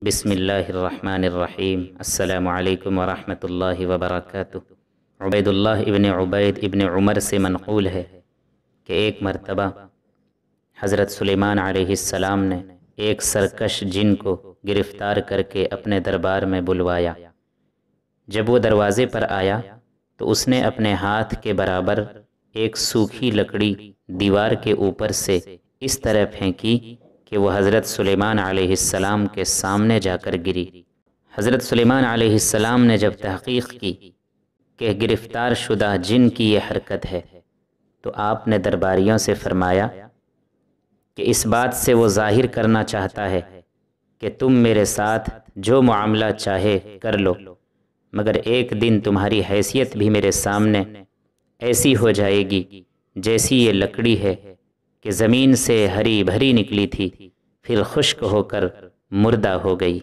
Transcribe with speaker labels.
Speaker 1: بسم اللہ الرحمن الرحیم۔ السلام علیکم ورحمۃ اللہ وبرکاتہ۔ عبید اللہ ابن عبید ابن عمر سے منقول ہے کہ ایک مرتبہ حضرت سلیمان علیہ السلام نے ایک سرکش جن کو گرفتار کر کے اپنے دربار میں بلوایا۔ جب وہ دروازے پر آیا تو اس نے اپنے ہاتھ کے برابر ایک سوکھی لکڑی دیوار کے اوپر سے اس طرح پھینکی کہ وہ حضرت سلیمان علیہ السلام کے سامنے جا کر گری۔ حضرت سلیمان علیہ السلام نے جب تحقیق کی کہ گرفتار شدہ جن کی یہ حرکت ہے تو آپ نے درباریوں سے فرمایا کہ اس بات سے وہ ظاہر کرنا چاہتا ہے کہ تم میرے ساتھ جو معاملہ چاہے کر لو، مگر ایک دن تمہاری حیثیت بھی میرے سامنے ایسی ہو جائے گی جیسی یہ لکڑی ہے کہ زمین سے ہری بھری نکلی تھی، پھر خشک ہو کر مردہ ہو گئی۔